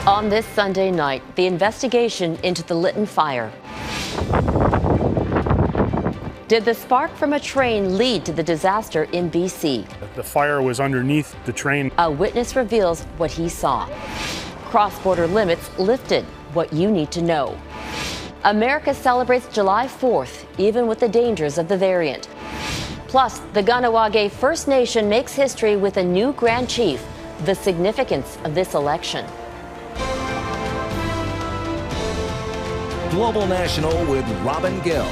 On this Sunday night, the investigation into the Lytton fire. Did the spark from a train lead to the disaster in BC? The fire was underneath the train. A witness reveals what he saw. Cross-border limits lifted, what you need to know. America celebrates July 4th, even with the dangers of the variant. Plus, the Ganawage First Nation makes history with a new Grand Chief. The significance of this election. Global National with Robin Gill.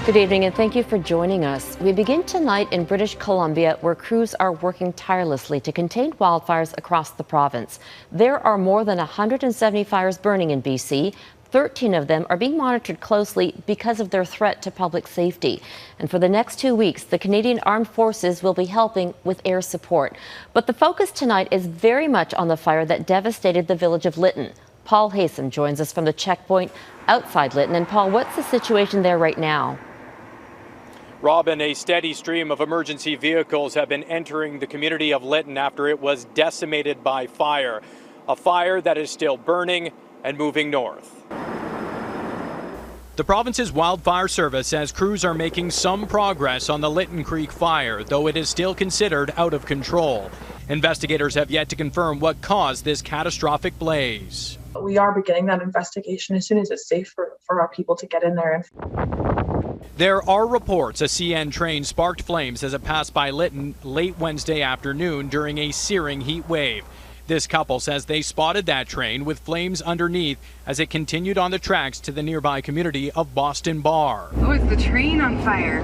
Good evening and thank you for joining us. We begin tonight in British Columbia, where crews are working tirelessly to contain wildfires across the province. There are more than 170 fires burning in BC. 13 of them are being monitored closely because of their threat to public safety. And for the next 2 weeks, the Canadian Armed Forces will be helping with air support. But the focus tonight is very much on the fire that devastated the village of Lytton. Paul Haysom joins us from the checkpoint outside Lytton. And Paul, what's the situation there right now? Robin, a steady stream of emergency vehicles have been entering the community of Lytton after it was decimated by fire. A fire that is still burning and moving north. The province's wildfire service says crews are making some progress on the Lytton Creek fire, though it is still considered out of control. Investigators have yet to confirm what caused this catastrophic blaze. We are beginning that investigation as soon as it's safe for our people to get in there. There are reports a CN train sparked flames as it passed by Lytton late Wednesday afternoon during a searing heat wave. This couple says they spotted that train with flames underneath as it continued on the tracks to the nearby community of Boston Bar. Oh, it's the train on fire.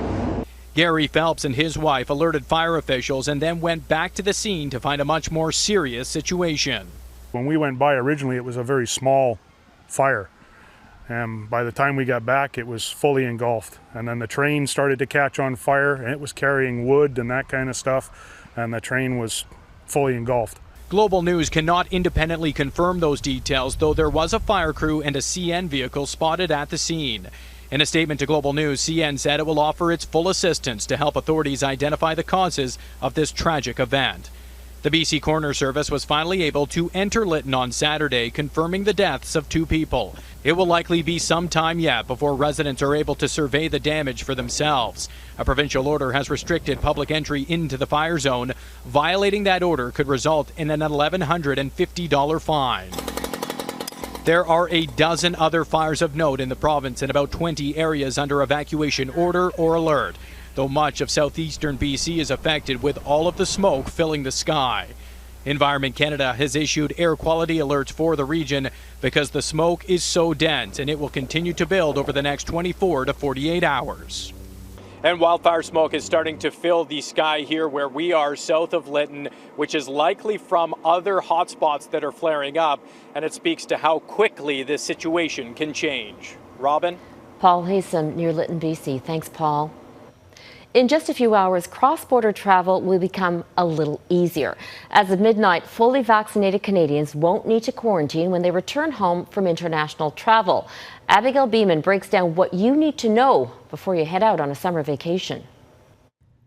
Gary Phelps and his wife alerted fire officials and then went back to the scene to find a much more serious situation. When we went by originally, it was a very small fire. And by the time we got back, it was fully engulfed. And then the train started to catch on fire, and it was carrying wood and that kind of stuff. And the train was fully engulfed. Global News cannot independently confirm those details, though there was a fire crew and a CN vehicle spotted at the scene. In a statement to Global News, CN said it will offer its full assistance to help authorities identify the causes of this tragic event. The BC Coroner Service was finally able to enter Lytton on Saturday, confirming the deaths of 2 people. It will likely be some time yet before residents are able to survey the damage for themselves. A provincial order has restricted public entry into the fire zone. Violating that order could result in an $1,150 fine. There are a dozen other fires of note in the province and about 20 areas under evacuation order or alert, though much of southeastern BC is affected with all of the smoke filling the sky. Environment Canada has issued air quality alerts for the region because the smoke is so dense and it will continue to build over the next 24 to 48 hours. And wildfire smoke is starting to fill the sky here where we are south of Lytton, which is likely from other hotspots that are flaring up, and it speaks to how quickly this situation can change. Robin? Paul Haysom near Lytton, BC. Thanks, Paul. In just a few hours, cross-border travel will become a little easier. As of midnight, fully vaccinated Canadians won't need to quarantine when they return home from international travel. Abigail Bimman breaks down what you need to know before you head out on a summer vacation.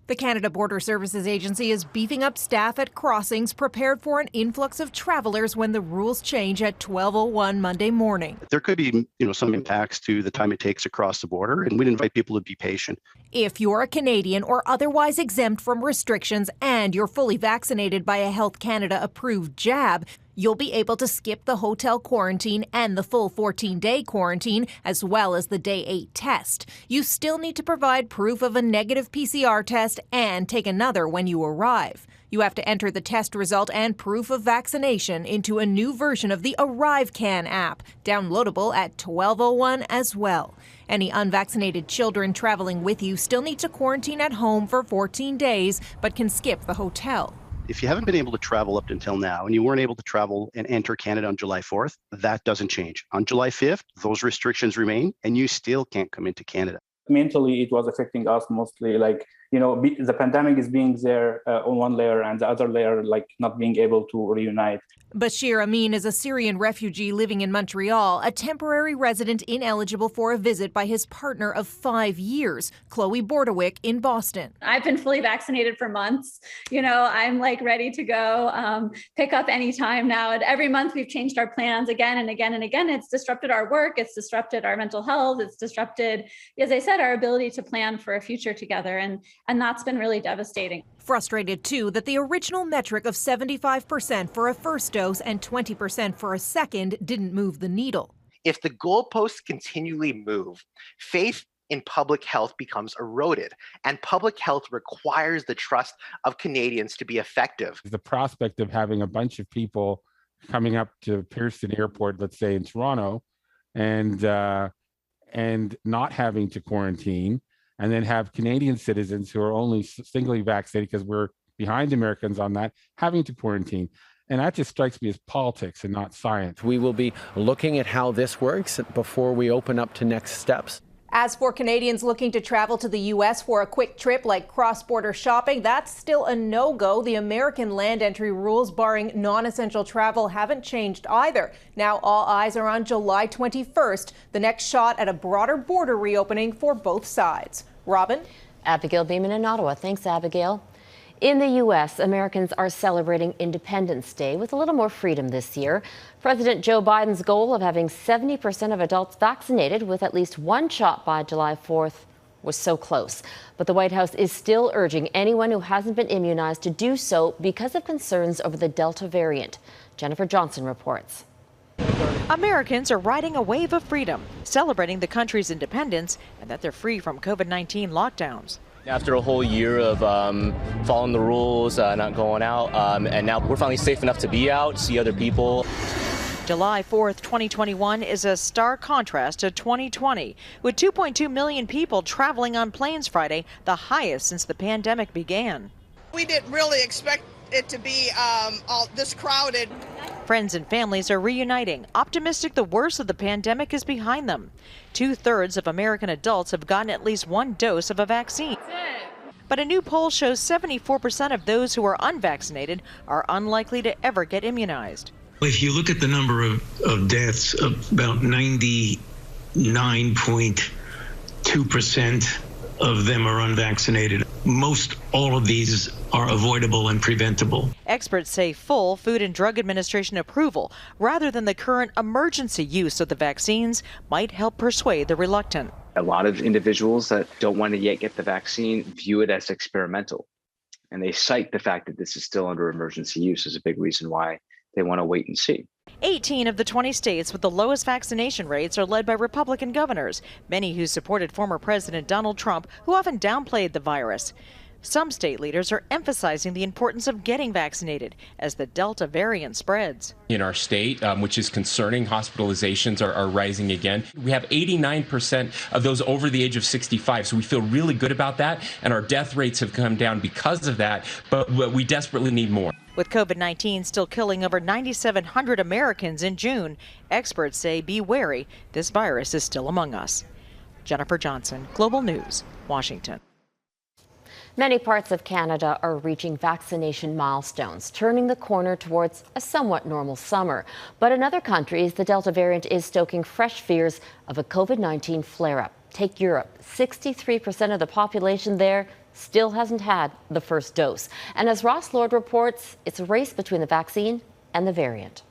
The Canada Border Services Agency is beefing up staff at crossings prepared for an influx of travelers when the rules change at 12:01 Monday morning. There could be, some impacts to the time it takes to cross the border, and we'd invite people to be patient. If you're a Canadian or otherwise exempt from restrictions and you're fully vaccinated by a Health Canada approved jab, you'll be able to skip the hotel quarantine and the full 14-day quarantine, as well as the day 8 test. You still need to provide proof of a negative PCR test and take another when you arrive. You have to enter the test result and proof of vaccination into a new version of the ArriveCan app, downloadable at 12:01 as well. Any unvaccinated children traveling with you still need to quarantine at home for 14 days, but can skip the hotel. If you haven't been able to travel up until now and you weren't able to travel and enter Canada on July 4th, that doesn't change. On July 5th, those restrictions remain and you still can't come into Canada. Mentally, it was affecting us mostly. the pandemic is being there on one layer and the other layer, like not being able to reunite. Bashir Amin is a Syrian refugee living in Montreal, a temporary resident ineligible for a visit by his partner of 5 years, Chloe Bordewick in Boston. I've been fully vaccinated for months. I'm like ready to go pick up anytime now. And every month we've changed our plans again and again and again. It's disrupted our work. It's disrupted our mental health. It's disrupted, as I said, our ability to plan for a future together. And that's been really devastating. Frustrated, too, that the original metric of 75% for a first dose and 20% for a second didn't move the needle. If the goalposts continually move, faith in public health becomes eroded, and public health requires the trust of Canadians to be effective. The prospect of having a bunch of people coming up to Pearson Airport, let's say in Toronto, and not having to quarantine, and then have Canadian citizens who are only singly vaccinated, because we're behind Americans on that, having to quarantine. And that just strikes me as politics and not science. We will be looking at how this works before we open up to next steps. As for Canadians looking to travel to the U.S. for a quick trip like cross-border shopping, that's still a no-go. The American land entry rules barring non-essential travel haven't changed either. Now all eyes are on July 21st, the next shot at a broader border reopening for both sides. Robin? Abigail Bimman in Ottawa. Thanks, Abigail. In the U.S., Americans are celebrating Independence Day with a little more freedom this year. President Joe Biden's goal of having 70% of adults vaccinated with at least one shot by July 4th was so close. But the White House is still urging anyone who hasn't been immunized to do so because of concerns over the Delta variant. Jennifer Johnson reports. Americans are riding a wave of freedom, celebrating the country's independence and that they're free from COVID-19 lockdowns. After a whole year of following the rules, not going out, and now we're finally safe enough to be out, see other people. July 4th, 2021 is a stark contrast to 2020, with 2.2 million people traveling on planes Friday, the highest since the pandemic began. We didn't really expect it to be all this crowded. Friends and families are reuniting, optimistic the worst of the pandemic is behind them. 2/3 of American adults have gotten at least one dose of a vaccine. But a new poll shows 74% of those who are unvaccinated are unlikely to ever get immunized. If you look at the number of deaths, about 99.2% of them are unvaccinated. Most all of these are avoidable and preventable. Experts say full Food and Drug Administration approval, rather than the current emergency use of the vaccines, might help persuade the reluctant. A lot of individuals that don't want to yet get the vaccine view it as experimental. And they cite the fact that this is still under emergency use as a big reason why they want to wait and see. 18 of the 20 states with the lowest vaccination rates are led by Republican governors, many who supported former President Donald Trump, who often downplayed the virus. Some state leaders are emphasizing the importance of getting vaccinated as the Delta variant spreads. In our state, which is concerning, hospitalizations are rising again. We have 89% of those over the age of 65, so we feel really good about that, and our death rates have come down because of that, but we desperately need more. With COVID-19 still killing over 9,700 Americans in June, experts say be wary, this virus is still among us. Jennifer Johnson, Global News, Washington. Many parts of Canada are reaching vaccination milestones, turning the corner towards a somewhat normal summer. But in other countries, the Delta variant is stoking fresh fears of a COVID-19 flare-up. Take Europe. 63% of the population there still hasn't had the first dose. And as Ross Lord reports, it's a race between the vaccine and the variant.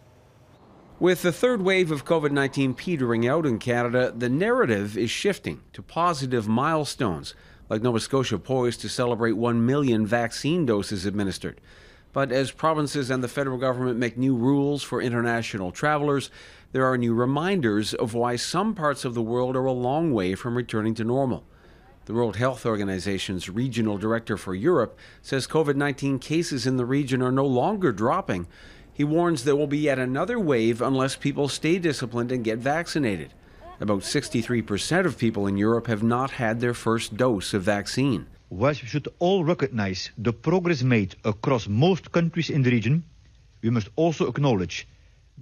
With the third wave of COVID-19 petering out in Canada, the narrative is shifting to positive milestones, like Nova Scotia poised to celebrate 1 million vaccine doses administered. But as provinces and the federal government make new rules for international travelers, there are new reminders of why some parts of the world are a long way from returning to normal. The World Health Organization's regional director for Europe says COVID-19 cases in the region are no longer dropping. He warns there will be yet another wave unless people stay disciplined and get vaccinated. About 63% of people in Europe have not had their first dose of vaccine. Whilst we should all recognize the progress made across most countries in the region, we must also acknowledge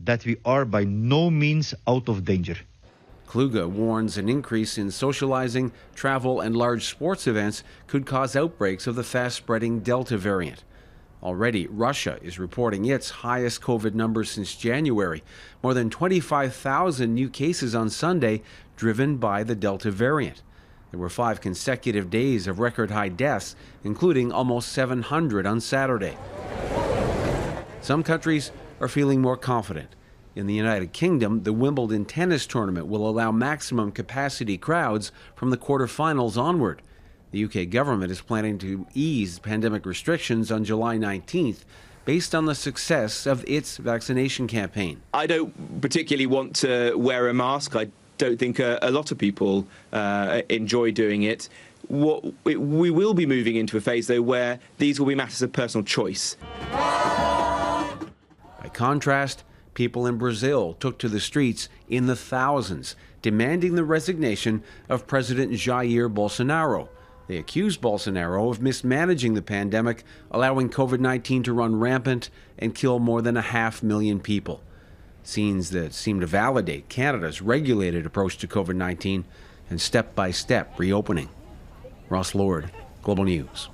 that we are by no means out of danger. Kluge warns an increase in socializing, travel, and large sports events could cause outbreaks of the fast-spreading Delta variant. Already, Russia is reporting its highest COVID numbers since January, more than 25,000 new cases on Sunday, driven by the Delta variant. There were 5 consecutive days of record-high deaths, including almost 700 on Saturday. Some countries are feeling more confident. In the United Kingdom, the Wimbledon tennis tournament will allow maximum capacity crowds from the quarterfinals onward. The UK government is planning to ease pandemic restrictions on July 19th based on the success of its vaccination campaign. I don't particularly want to wear a mask. I don't think a lot of people enjoy doing it. We will be moving into a phase, though, where these will be matters of personal choice. By contrast, people in Brazil took to the streets in the thousands, demanding the resignation of President Jair Bolsonaro. They accused Bolsonaro of mismanaging the pandemic, allowing COVID-19 to run rampant and kill more than 500,000 people. Scenes that seem to validate Canada's regulated approach to COVID-19 and step-by-step reopening. Ross Lord, Global News.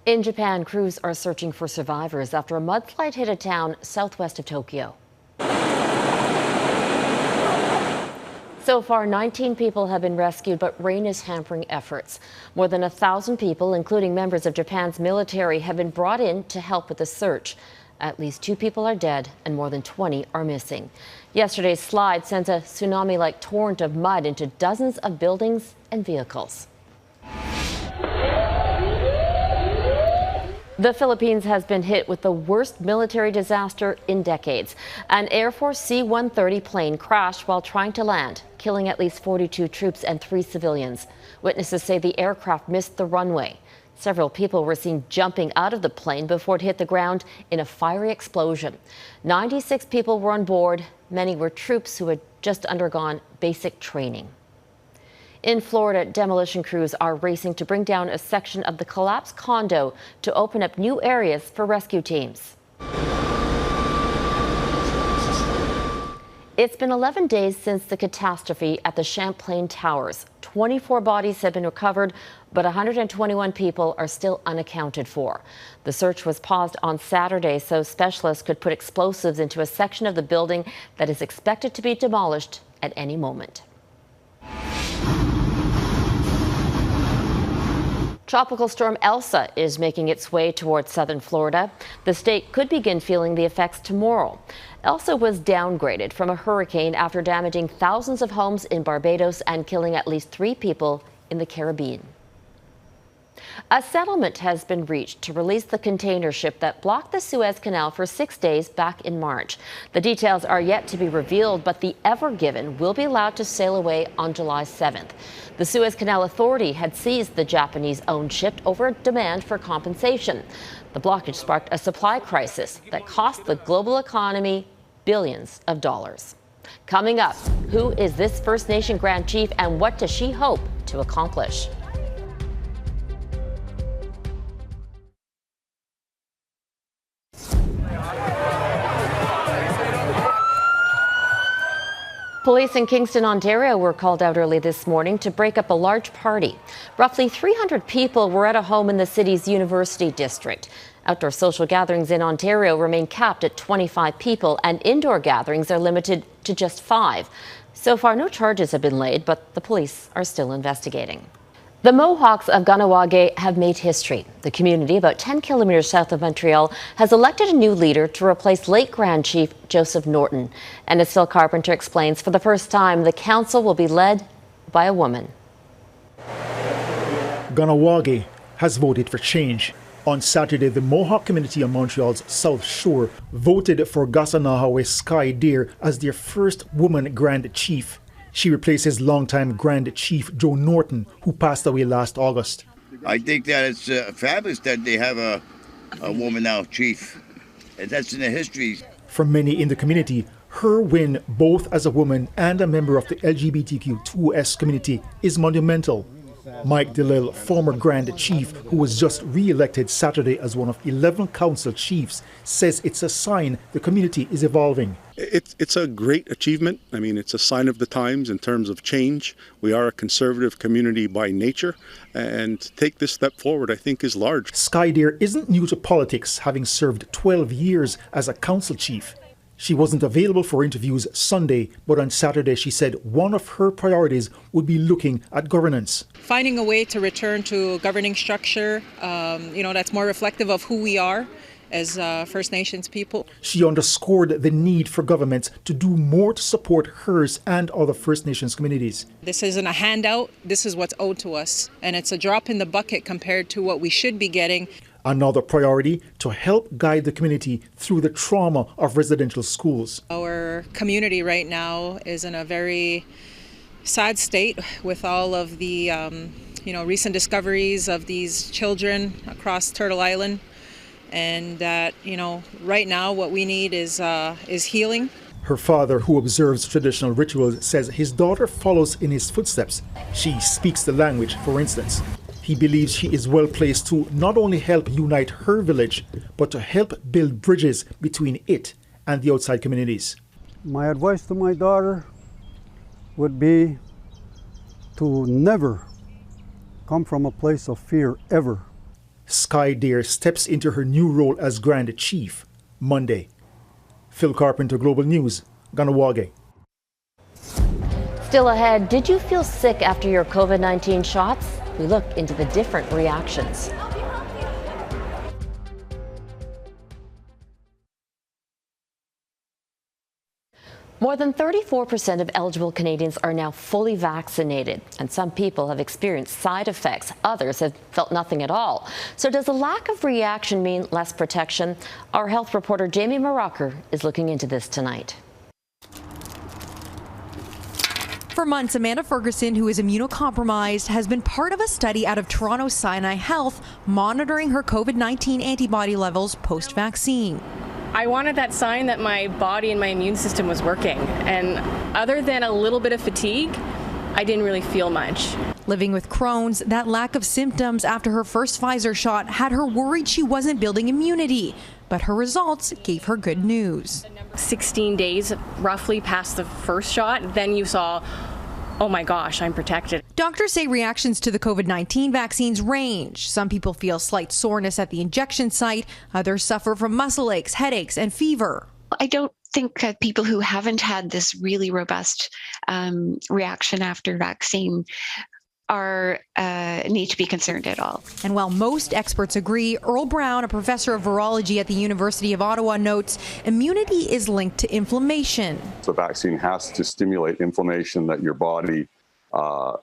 In Japan, crews are searching for survivors after a mudslide hit a town southwest of Tokyo. So far, 19 people have been rescued, but rain is hampering efforts. More than 1,000 people, including members of Japan's military, have been brought in to help with the search. At least 2 people are dead and more than 20 are missing. Yesterday's slide sent a tsunami-like torrent of mud into dozens of buildings and vehicles. The Philippines has been hit with the worst military disaster in decades. An Air Force C-130 plane crashed while trying to land, killing at least 42 troops and 3 civilians. Witnesses say the aircraft missed the runway. Several people were seen jumping out of the plane before it hit the ground in a fiery explosion. 96 people were on board. Many were troops who had just undergone basic training. In Florida, demolition crews are racing to bring down a section of the collapsed condo to open up new areas for rescue teams. It's been 11 days since the catastrophe at the Champlain Towers. 24 bodies have been recovered, but 121 people are still unaccounted for. The search was paused on Saturday so specialists could put explosives into a section of the building that is expected to be demolished at any moment. Tropical storm Elsa is making its way towards southern Florida. The state could begin feeling the effects tomorrow. Elsa was downgraded from a hurricane after damaging thousands of homes in Barbados and killing at least 3 people in the Caribbean. A settlement has been reached to release the container ship that blocked the Suez Canal for 6 days back in March. The details are yet to be revealed, but the Ever Given will be allowed to sail away on July 7th. The Suez Canal Authority had seized the Japanese-owned ship over a demand for compensation. The blockage sparked a supply crisis that cost the global economy billions of dollars. Coming up, who is this First Nation Grand Chief and what does she hope to accomplish? Police in Kingston, Ontario were called out early this morning to break up a large party. Roughly 300 people were at a home in the city's University District. Outdoor social gatherings in Ontario remain capped at 25 people, and indoor gatherings are limited to just 5. So far, no charges have been laid, but the police are still investigating. The Mohawks of Kahnawake have made history. The community, about 10 kilometers south of Montreal, has elected a new leader to replace late Grand Chief Joseph Norton. And as Phil Carpenter explains, for the first time, the council will be led by a woman. Kahnawake has voted for change. On Saturday, the Mohawk community on Montreal's South Shore voted for Gasanahawe Sky Deer as their first woman Grand Chief. She replaces longtime Grand Chief Joe Norton, who passed away last August. I think that it's fabulous that they have a woman now chief. And that's in the history. For many in the community, her win, both as a woman and a member of the LGBTQ2S community, is monumental. Mike DeLille, former Grand Chief, who was just re-elected Saturday as one of 11 council chiefs, says it's a sign the community is evolving. It's a great achievement. I mean, it's a sign of the times in terms of change. We are a conservative community by nature, and to take this step forward, I think, is large. Skydeer isn't new to politics, having served 12 years as a council chief. She wasn't available for interviews Sunday, but on Saturday she said one of her priorities would be looking at governance. Finding a way to return to a governing structure, that's more reflective of who we are as First Nations people. She underscored the need for governments to do more to support hers and other First Nations communities. This isn't a handout, this is what's owed to us, and it's a drop in the bucket compared to what we should be getting. Another priority, to help guide the community through the trauma of residential schools. Our community right now is in a very sad state with all of the recent discoveries of these children across Turtle Island. And that, right now what we need is healing. Her father, who observes traditional rituals, says his daughter follows in his footsteps. She speaks the language, for instance. He believes she is well placed to not only help unite her village, but to help build bridges between it and the outside communities. My advice to my daughter would be to never come from a place of fear, ever. Skydeer steps into her new role as Grand Chief Monday. Phil Carpenter, Global News, Ganawage. Still ahead, did you feel sick after your COVID-19 shots? We look into the different reactions. More than 34% of eligible Canadians are now fully vaccinated, and some people have experienced side effects. Others have felt nothing at all. So does a lack of reaction mean less protection? Our health reporter Jamie Maracher is looking into this tonight. For months, Amanda Ferguson, who is immunocompromised, has been part of a study out of Toronto Sinai Health monitoring her COVID-19 antibody levels post-vaccine. I wanted that sign that my body and my immune system was working. And other than a little bit of fatigue, I didn't really feel much. Living with Crohn's, that lack of symptoms after her first Pfizer shot had her worried she wasn't building immunity. But her results gave her good news. 16 days roughly past the first shot, then you saw, oh my gosh, I'm protected. Doctors say reactions to the COVID-19 vaccines range. Some people feel slight soreness at the injection site. Others suffer from muscle aches, headaches, and fever. I don't think that people who haven't had this really robust reaction after vaccine need to be concerned at all. And while most experts agree, Earl Brown, a professor of virology at the University of Ottawa, notes immunity is linked to inflammation. The vaccine has to stimulate inflammation that your body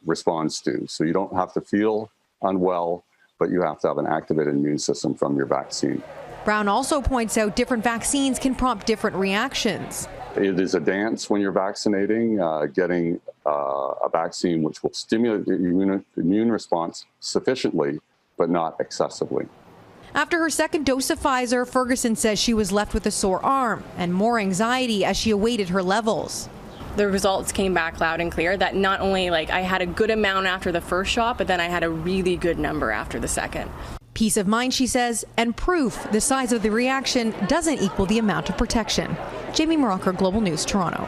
responds to. So you don't have to feel unwell, but you have to have an activated immune system from your vaccine. Brown also points out different vaccines can prompt different reactions. It is a dance when you're vaccinating, getting a vaccine which will stimulate the immune response sufficiently, but not excessively. After her second dose of Pfizer, Ferguson says she was left with a sore arm and more anxiety as she awaited her levels. The results came back loud and clear that not only I had a good amount after the first shot, but then I had a really good number after the second. Peace of mind, she says, and proof the size of the reaction doesn't equal the amount of protection. Jamie Maracher, Global News, Toronto.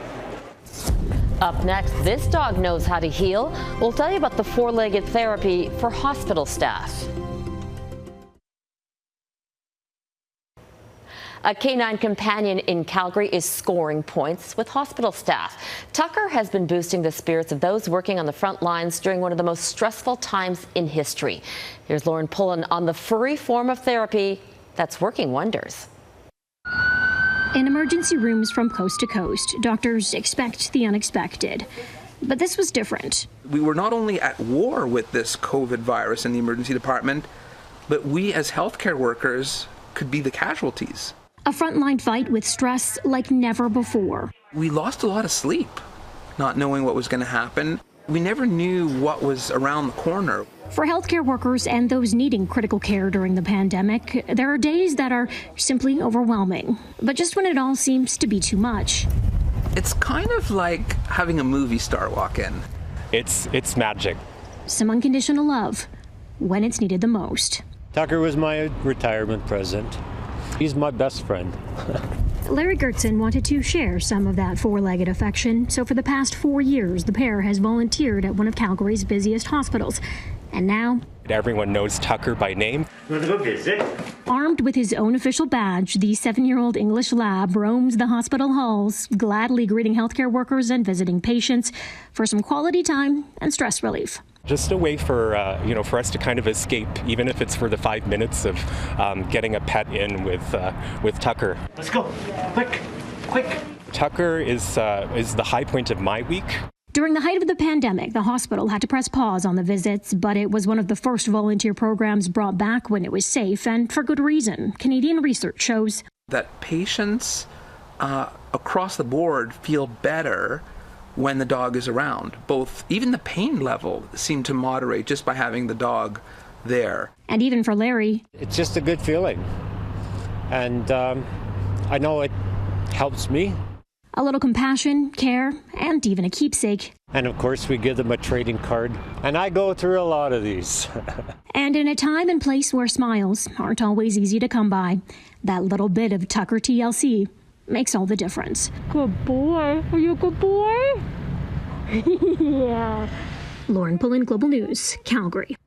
Up next, this dog knows how to heal. We'll tell you about the four-legged therapy for hospital staff. A canine companion in Calgary is scoring points with hospital staff. Tucker has been boosting the spirits of those working on the front lines during one of the most stressful times in history. Here's Lauren Pullen on the furry form of therapy that's working wonders. In emergency rooms from coast to coast, doctors expect the unexpected. But this was different. We were not only at war with this COVID virus in the emergency department, but we as healthcare workers could be the casualties. A frontline fight with stress like never before. We lost a lot of sleep, not knowing what was going to happen. We never knew what was around the corner. For healthcare workers and those needing critical care during the pandemic, there are days that are simply overwhelming. But just when it all seems to be too much. It's kind of like having a movie star walk in. It's magic. Some unconditional love when it's needed the most. Tucker was my retirement present. He's my best friend. Larry Gertzen wanted to share some of that four-legged affection, so for the past 4 years, the pair has volunteered at one of Calgary's busiest hospitals. And now, everyone knows Tucker by name. You want to go visit? Armed with his own official badge, the 7-year-old English lab roams the hospital halls, gladly greeting healthcare workers and visiting patients for some quality time and stress relief. Just a way for for us to kind of escape, even if it's for the 5 minutes of getting a pet in with Tucker. Let's go, quick! Tucker is the high point of my week. During the height of the pandemic, the hospital had to press pause on the visits, but it was one of the first volunteer programs brought back when it was safe, and for good reason. Canadian research shows that patients across the board feel better when the dog is around. Even the pain level seemed to moderate just by having the dog there. And even for Larry, it's just a good feeling. And I know it helps me. A little compassion, care, and even a keepsake. And of course, we give them a trading card. And I go through a lot of these. And in a time and place where smiles aren't always easy to come by, that little bit of Tucker TLC makes all the difference. Good boy. Are you a good boy? Yeah. Lauren Pullen, Global News, Calgary.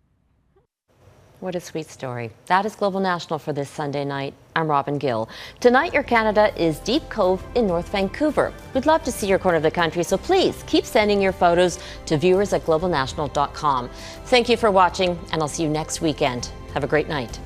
What a sweet story. That is Global National for this Sunday night. I'm Robin Gill. Tonight, your Canada is Deep Cove in North Vancouver. We'd love to see your corner of the country, so please keep sending your photos to viewers@globalnational.com. Thank you for watching, and I'll see you next weekend. Have a great night.